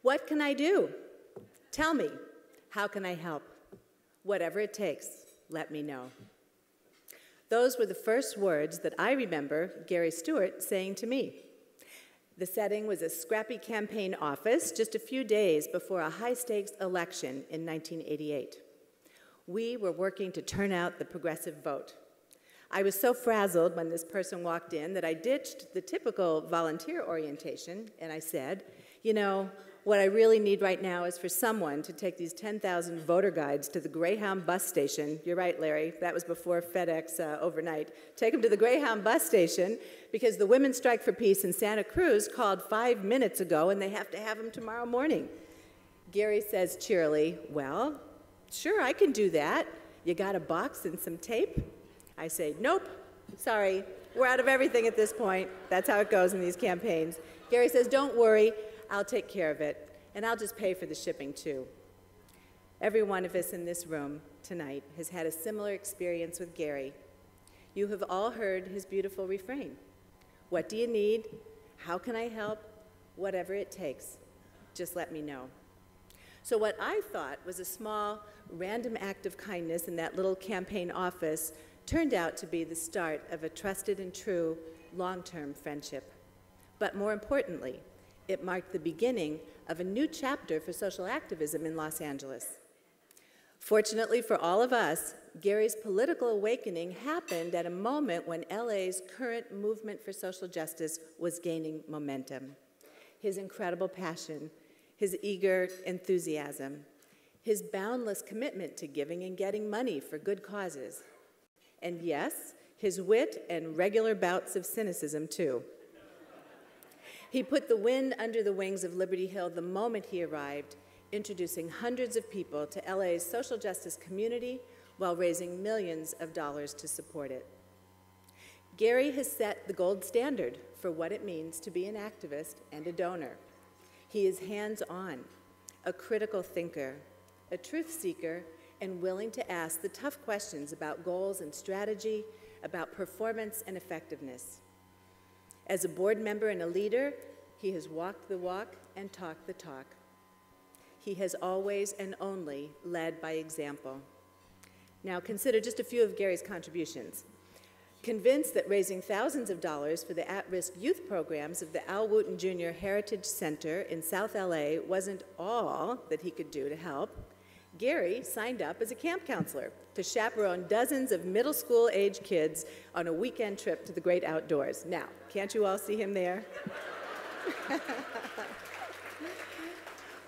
What can I do? Tell me. How can I help? Whatever it takes, let me know. Those were the first words that I remember Gary Stewart saying to me. The setting was a scrappy campaign office just a few days before a high-stakes election in 1988. We were working to turn out the progressive vote. I was so frazzled when this person walked in that I ditched the typical volunteer orientation, and I said, you know, what I really need right now is for someone to take these 10,000 voter guides to the Greyhound bus station. You're right, Larry, that was before FedEx overnight. Take them to the Greyhound bus station because the Women's Strike for Peace in Santa Cruz called 5 minutes ago and they have to have them tomorrow morning. Gary says cheerily, well, sure, I can do that. You got a box and some tape? I say, nope, sorry, we're out of everything at this point. That's how it goes in these campaigns. Gary says, don't worry, I'll take care of it, and I'll just pay for the shipping too. Every one of us in this room tonight has had a similar experience with Gary. You have all heard his beautiful refrain. What do you need? How can I help? Whatever it takes, just let me know. So what I thought was a small, random act of kindness in that little campaign office turned out to be the start of a trusted and true long-term friendship. But more importantly, it marked the beginning of a new chapter for social activism in Los Angeles. Fortunately for all of us, Gary's political awakening happened at a moment when LA's current movement for social justice was gaining momentum. His incredible passion, his eager enthusiasm, his boundless commitment to giving and getting money for good causes, and yes, his wit and regular bouts of cynicism too. He put the wind under the wings of Liberty Hill the moment he arrived, introducing hundreds of people to LA's social justice community while raising millions of dollars to support it. Gary has set the gold standard for what it means to be an activist and a donor. He is hands-on, a critical thinker, a truth seeker, and willing to ask the tough questions about goals and strategy, about performance and effectiveness. As a board member and a leader, he has walked the walk and talked the talk. He has always and only led by example. Now consider just a few of Gary's contributions. Convinced that raising thousands of dollars for the at-risk youth programs of the Al Wooten Jr. Heritage Center in South LA wasn't all that he could do to help, Gary signed up as a camp counselor to chaperone dozens of middle school age kids on a weekend trip to the great outdoors. Now, can't you all see him there?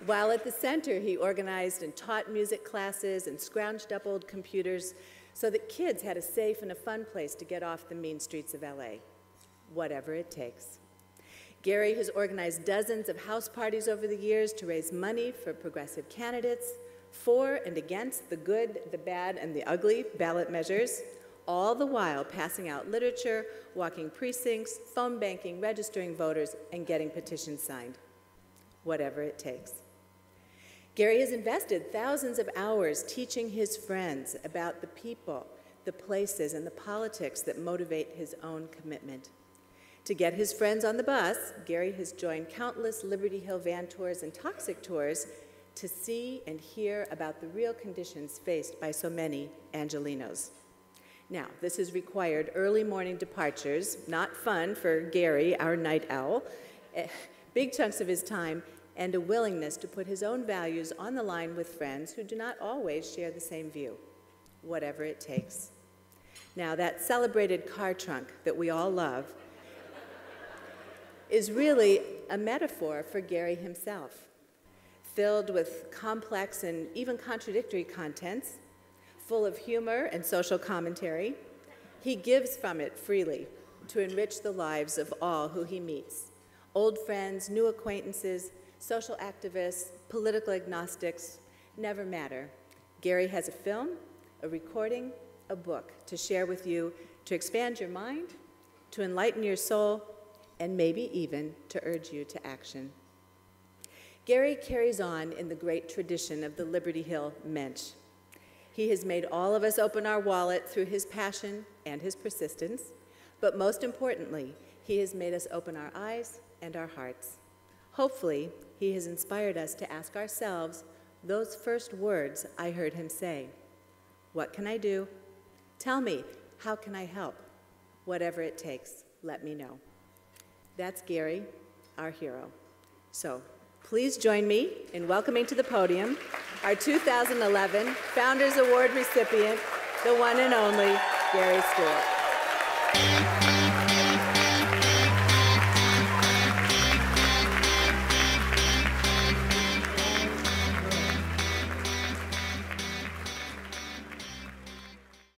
While at the center, he organized and taught music classes and scrounged up old computers so that kids had a safe and a fun place to get off the mean streets of LA. Whatever it takes. Gary has organized dozens of house parties over the years to raise money for progressive candidates, for and against the good, the bad, and the ugly ballot measures, all the while passing out literature, walking precincts, phone banking, registering voters, and getting petitions signed. Whatever it takes. Gary has invested thousands of hours teaching his friends about the people, the places, and the politics that motivate his own commitment. To get his friends on the bus, Gary has joined countless Liberty Hill van tours and toxic tours to see and hear about the real conditions faced by so many Angelenos. Now, this has required early morning departures, not fun for Gary, our night owl, big chunks of his time, and a willingness to put his own values on the line with friends who do not always share the same view, whatever it takes. Now, that celebrated car trunk that we all love is really a metaphor for Gary himself. Filled with complex and even contradictory contents, full of humor and social commentary, he gives from it freely to enrich the lives of all who he meets. Old friends, new acquaintances, social activists, political agnostics, never matter. Gary has a film, a recording, a book to share with you to expand your mind, to enlighten your soul, and maybe even to urge you to action. Gary carries on in the great tradition of the Liberty Hill Mensch. He has made all of us open our wallet through his passion and his persistence, but most importantly, he has made us open our eyes and our hearts. Hopefully, he has inspired us to ask ourselves those first words I heard him say. What can I do? Tell me, how can I help? Whatever it takes, let me know. That's Gary, our hero. So please join me in welcoming to the podium our 2011 Founders Award recipient, the one and only Gary Stewart.